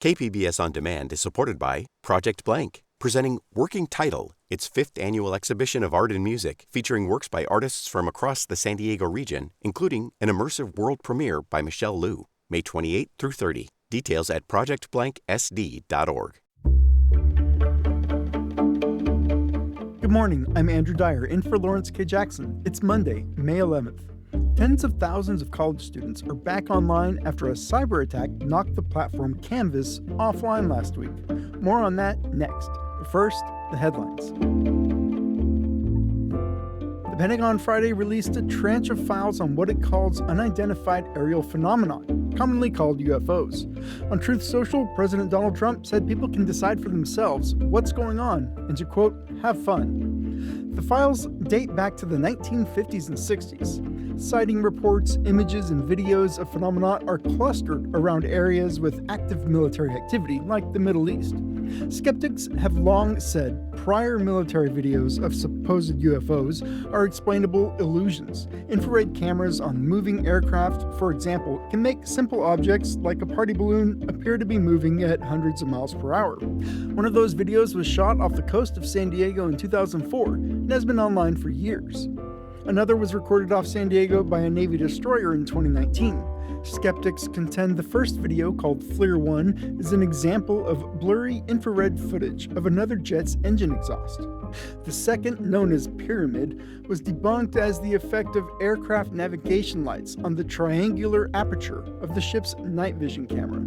KPBS On Demand is supported by Project Blank, presenting Working Title, its 5th annual exhibition of art and music featuring works by artists from across the San Diego region, including an immersive world premiere by Michelle Liu, May 28 through 30. Details at projectblanksd.org. Good morning, I'm Andrew Dyer, in for Lawrence K. Jackson. It's Monday, May 11th. Tens of thousands of college students are back online after a cyber attack knocked the platform Canvas offline last week. More on that next. But first, the headlines. The Pentagon Friday released a tranche of files on what it calls unidentified aerial phenomenon, commonly called UFOs. On Truth Social, President Donald Trump said people can decide for themselves what's going on and to, quote, have fun. The files date back to the 1950s and 60s. Sighting reports, images, and videos of phenomena are clustered around areas with active military activity, like the Middle East. Skeptics have long said prior military videos of supposed UFOs are explainable illusions. Infrared cameras on moving aircraft, for example, can make simple objects like a party balloon appear to be moving at hundreds of miles per hour. One of those videos was shot off the coast of San Diego in 2004 and has been online for years. Another was recorded off San Diego by a Navy destroyer in 2019. Skeptics contend the first video, called FLIR 1, is an example of blurry infrared footage of another jet's engine exhaust. The second, known as Pyramid, was debunked as the effect of aircraft navigation lights on the triangular aperture of the ship's night vision camera.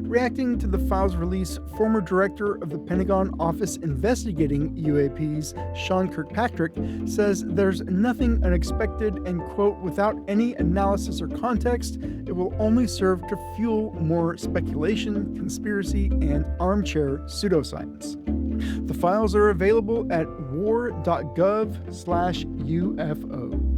Reacting to the file's release, former director of the Pentagon Office investigating UAPs, Sean Kirkpatrick, says there's nothing unexpected and, quote, without any analysis or context, it will only serve to fuel more speculation, conspiracy, and armchair pseudoscience. The files are available at war.gov/UFO.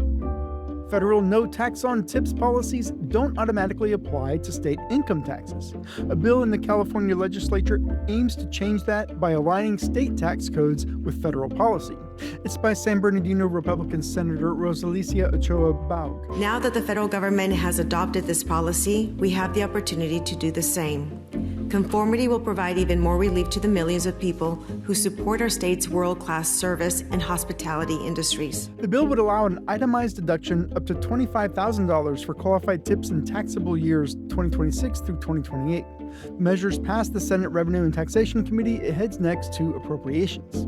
Federal no tax on tips policies don't automatically apply to state income taxes. A bill in the California legislature aims to change that by aligning state tax codes with federal policy. It's by San Bernardino Republican Senator Rosalicia Ochoa Baug. Now that the federal government has adopted this policy, we have the opportunity to do the same. Conformity will provide even more relief to the millions of people who support our state's world-class service and hospitality industries. The bill would allow an itemized deduction up to $25,000 for qualified tips in taxable years 2026 through 2028. The measures passed the Senate Revenue and Taxation Committee. It heads next to appropriations.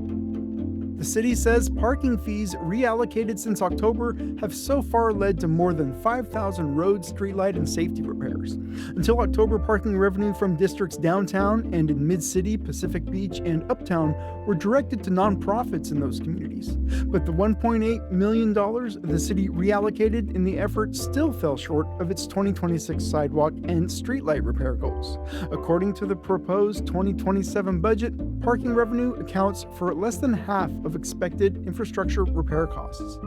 The city says parking fees reallocated since October have so far led to more than 5,000 road, streetlight, and safety repairs. Until October, parking revenue from districts downtown and in Mid-City, Pacific Beach, and Uptown were directed to nonprofits in those communities. But the $1.8 million the city reallocated in the effort still fell short of its 2026 sidewalk and streetlight repair goals. According to the proposed 2027 budget, parking revenue accounts for less than half of expected infrastructure repair costs.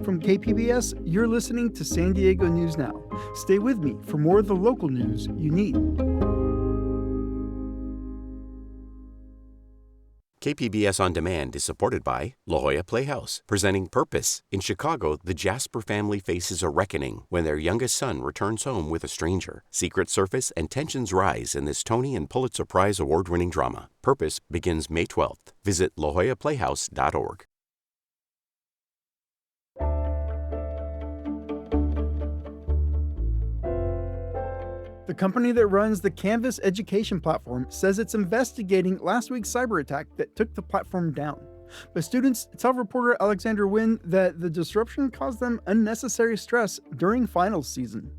From KPBS, you're listening to San Diego News Now. Stay with me for more of the local news you need. KPBS On Demand is supported by La Jolla Playhouse, presenting Purpose. In Chicago, the Jasper family faces a reckoning when their youngest son returns home with a stranger. Secrets surface and tensions rise in this Tony and Pulitzer Prize award-winning drama. Purpose begins May 12th. Visit lajollaplayhouse.org. The company that runs the Canvas education platform says it's investigating last week's cyber attack that took the platform down. But students tell reporter Alexander Nguyen that the disruption caused them unnecessary stress during finals season.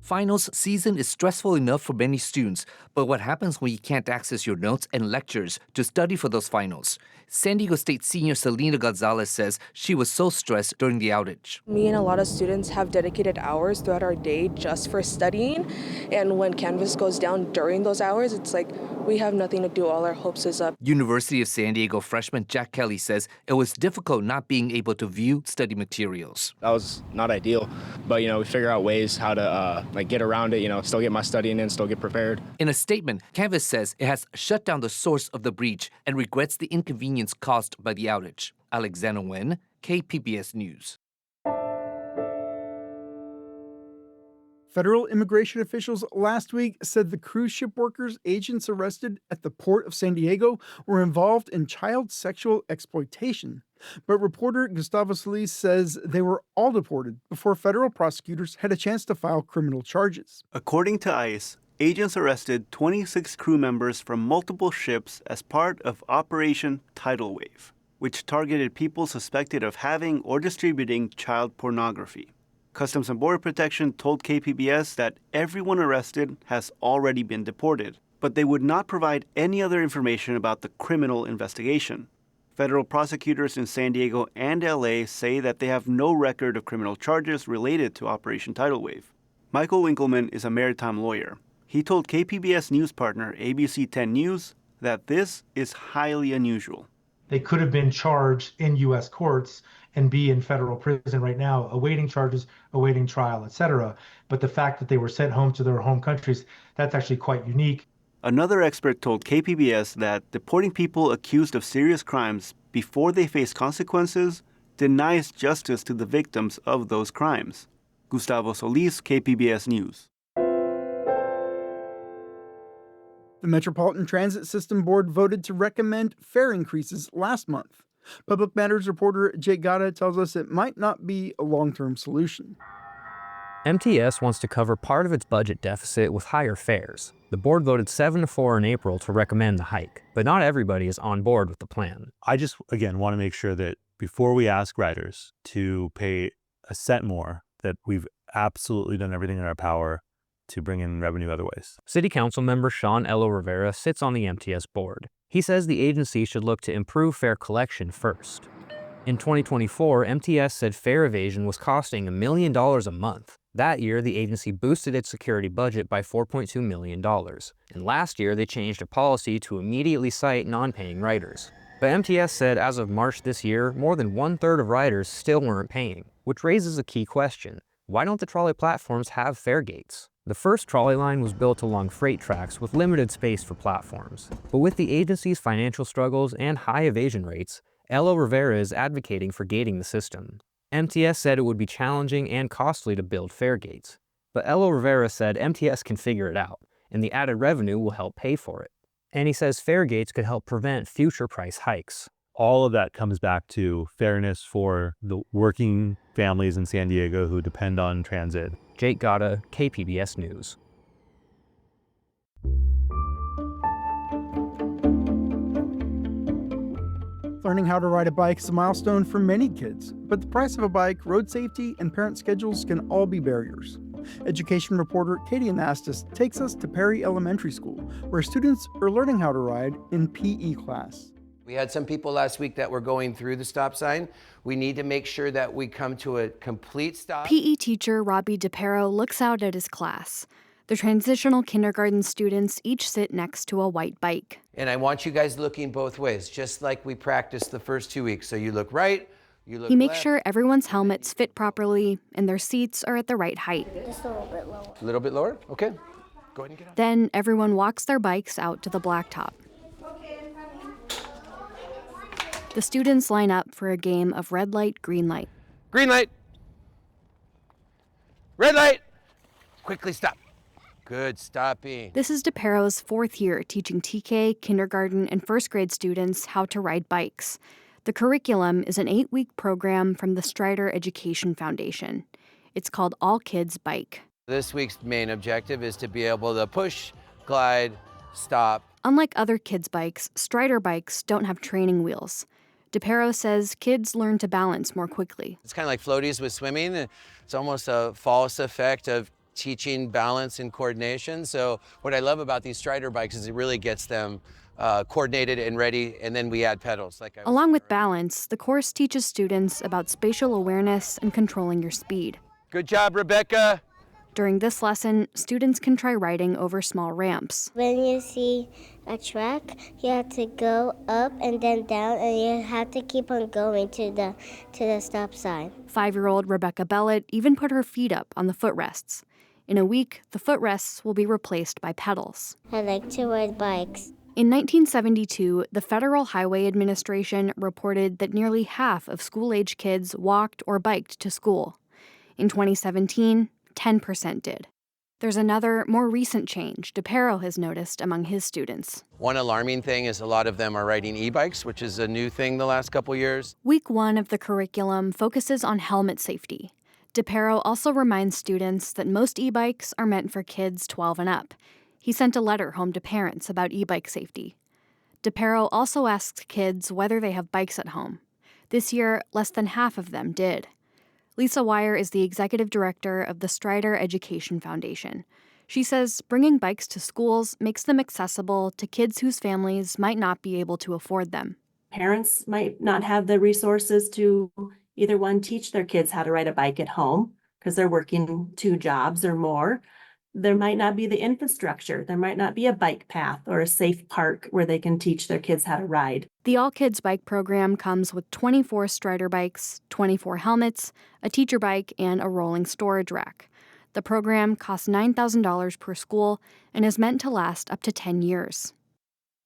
Finals season is stressful enough for many students, but what happens when you can't access your notes and lectures to study for those finals? San Diego State senior Selena Gonzalez says she was so stressed during the outage. Me and a lot of students have dedicated hours throughout our day just for studying, and when Canvas goes down during those hours, it's like we have nothing to do. All our hopes is up. University of San Diego freshman Jack Kelly says it was difficult not being able to view study materials. That was not ideal, but we figure out ways how to get around it, still get my studying in, still get prepared. In a statement, Canvas says it has shut down the source of the breach and regrets the inconvenience caused by the outage. Alexander Nguyen, KPBS News. Federal immigration officials last week said the cruise ship workers agents arrested at the port of San Diego were involved in child sexual exploitation. But reporter Gustavo Solis says they were all deported before federal prosecutors had a chance to file criminal charges. According to ICE, agents arrested 26 crew members from multiple ships as part of Operation Tidal Wave, which targeted people suspected of having or distributing child pornography. Customs and Border Protection told KPBS that everyone arrested has already been deported, but they would not provide any other information about the criminal investigation. Federal prosecutors in San Diego and LA say that they have no record of criminal charges related to Operation Tidal Wave. Michael Winkleman is a maritime lawyer. He told KPBS news partner ABC 10 News that this is highly unusual. They could have been charged in U.S. courts and be in federal prison right now, awaiting charges, awaiting trial, etc. But the fact that they were sent home to their home countries, that's actually quite unique. Another expert told KPBS that deporting people accused of serious crimes before they face consequences denies justice to the victims of those crimes. Gustavo Solis, KPBS News. The Metropolitan Transit System Board voted to recommend fare increases last month. Public Matters reporter Jake Gata tells us it might not be a long-term solution. MTS wants to cover part of its budget deficit with higher fares. The board voted 7-4 in April to recommend the hike, but not everybody is on board with the plan. I just, again, want to make sure that before we ask riders to pay a cent more, that we've absolutely done everything in our power to bring in revenue other ways. City Council member Sean Elo Rivera sits on the MTS board. He says the agency should look to improve fare collection first. In 2024, MTS said fare evasion was costing $1 million a month. That year, the agency boosted its security budget by $4.2 million. And last year, they changed a policy to immediately cite non-paying riders. But MTS said as of March this year, more than 1/3 of riders still weren't paying, which raises a key question. Why don't the trolley platforms have fare gates? The first trolley line was built along freight tracks with limited space for platforms. But with the agency's financial struggles and high evasion rates, Elo Rivera is advocating for gating the system. MTS said it would be challenging and costly to build fare gates. But Elo Rivera said MTS can figure it out, and the added revenue will help pay for it. And he says fare gates could help prevent future price hikes. All of that comes back to fairness for the working families in San Diego who depend on transit. Jake Gata, KPBS News. Learning how to ride a bike is a milestone for many kids, but the price of a bike, road safety, and parent schedules can all be barriers. Education reporter Katie Anastas takes us to Perry Elementary School, where students are learning how to ride in PE class. We had some people last week that were going through the stop sign. We need to make sure that we come to a complete stop. PE teacher Robbie DePero looks out at his class. The transitional kindergarten students each sit next to a white bike. And I want you guys looking both ways, just like we practiced the first 2 weeks. So you look right, you look He makes left. sure everyone's helmets fit properly and their seats are at the right height. Just a little bit lower. A little bit lower? Okay. Go ahead and get on. Then everyone walks their bikes out to the blacktop. The students line up for a game of red light, green light. Green light. Red light. Quickly stop. Good stopping. This is DePero's fourth year teaching TK, kindergarten, and first grade students how to ride bikes. The curriculum is an 8-week program from the Strider Education Foundation. It's called All Kids Bike. This week's main objective is to be able to push, glide, stop. Unlike other kids' bikes, Strider bikes don't have training wheels. DePero says kids learn to balance more quickly. It's kind of like floaties with swimming. It's almost a false effect of teaching balance and coordination. So what I love about these Strider bikes is it really gets them coordinated and ready, and then we add pedals. Along with balance, the course teaches students about spatial awareness and controlling your speed. Good job, Rebecca. During this lesson, students can try riding over small ramps. When you see a track, you have to go up and then down, and you have to keep on going to the stop sign. 5-year-old Rebecca Bellett even put her feet up on the footrests. In a week, the footrests will be replaced by pedals. I like to ride bikes. In 1972, the Federal Highway Administration reported that nearly half of school-age kids walked or biked to school. In 2017, 10% did. There's another, more recent change DePero has noticed among his students. One alarming thing is a lot of them are riding e-bikes, which is a new thing the last couple years. Week 1 of the curriculum focuses on helmet safety. DePero also reminds students that most e-bikes are meant for kids 12 and up. He sent a letter home to parents about e-bike safety. DePero also asks kids whether they have bikes at home. This year, less than half of them did. Lisa Wire is the executive director of the Strider Education Foundation. She says bringing bikes to schools makes them accessible to kids whose families might not be able to afford them. Parents might not have the resources to either one, teach their kids how to ride a bike at home because they're working 2 jobs or more. There might not be the infrastructure. There might not be a bike path or a safe park where they can teach their kids how to ride. The All Kids Bike program comes with 24 Strider bikes, 24 helmets, a teacher bike, and a rolling storage rack. The program costs $9,000 per school and is meant to last up to 10 years.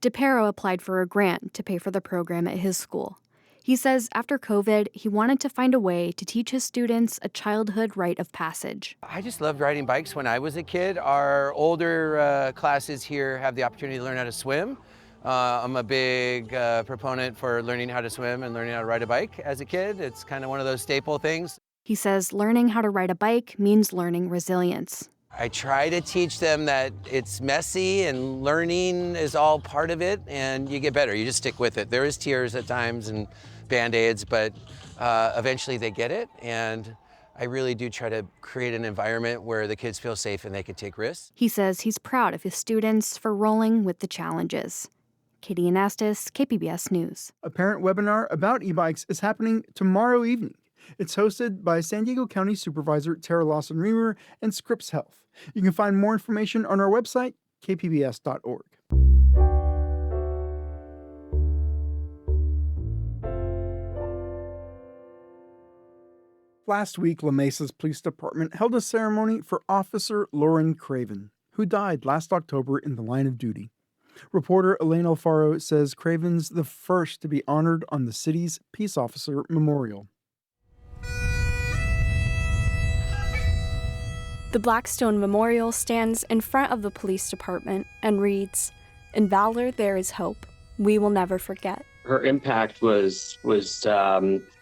DePero applied for a grant to pay for the program at his school. He says after COVID, he wanted to find a way to teach his students a childhood rite of passage. I just loved riding bikes when I was a kid. Our older classes here have the opportunity to learn how to swim. I'm a big proponent for learning how to swim and learning how to ride a bike as a kid. It's kind of one of those staple things. He says learning how to ride a bike means learning resilience. I try to teach them that it's messy and learning is all part of it, and you get better. You just stick with it. There is tears at times and Band-Aids, but eventually they get it, and I really do try to create an environment where the kids feel safe and they can take risks. He says he's proud of his students for rolling with the challenges. Katie Anastas, KPBS News. A parent webinar about e-bikes is happening tomorrow evening. It's hosted by San Diego County Supervisor Tara Lawson-Reamer and Scripps Health. You can find more information on our website, kpbs.org. Last week, La Mesa's police department held a ceremony for Officer Lauren Craven, who died last October in the line of duty. Reporter Elaine Alfaro says Craven's the first to be honored on the city's Peace Officer Memorial. The Blackstone Memorial stands in front of the police department and reads, "In valor there is hope. We will never forget." Her impact was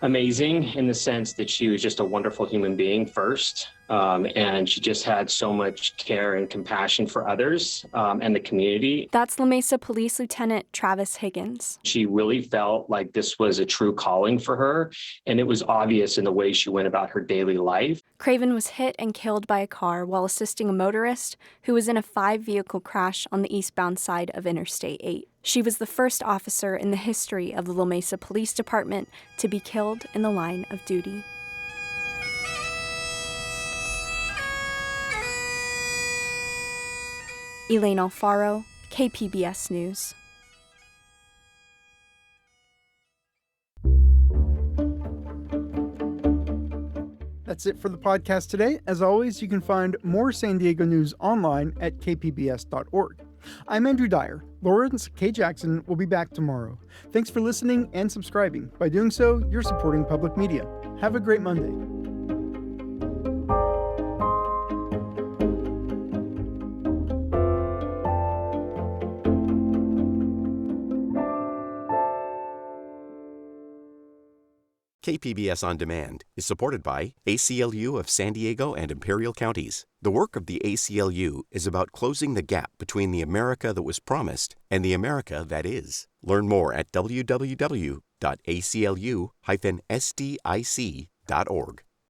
amazing in the sense that she was just a wonderful human being first, and she just had so much care and compassion for others and the community. That's La Mesa Police Lieutenant Travis Higgins. She really felt like this was a true calling for her, and it was obvious in the way she went about her daily life. Craven was hit and killed by a car while assisting a motorist who was in a 5-vehicle crash on the eastbound side of Interstate 8. She was the first officer in the history of the La Mesa Police Department to be killed in the line of duty. Elaine Alfaro, KPBS News. That's it for the podcast today. As always, you can find more San Diego news online at kpbs.org. I'm Andrew Dyer. Lawrence K. Jackson will be back tomorrow. Thanks for listening and subscribing. By doing so, you're supporting public media. Have a great Monday. KPBS On Demand is supported by ACLU of San Diego and Imperial Counties. The work of the ACLU is about closing the gap between the America that was promised and the America that is. Learn more at www.aclu-sdic.org.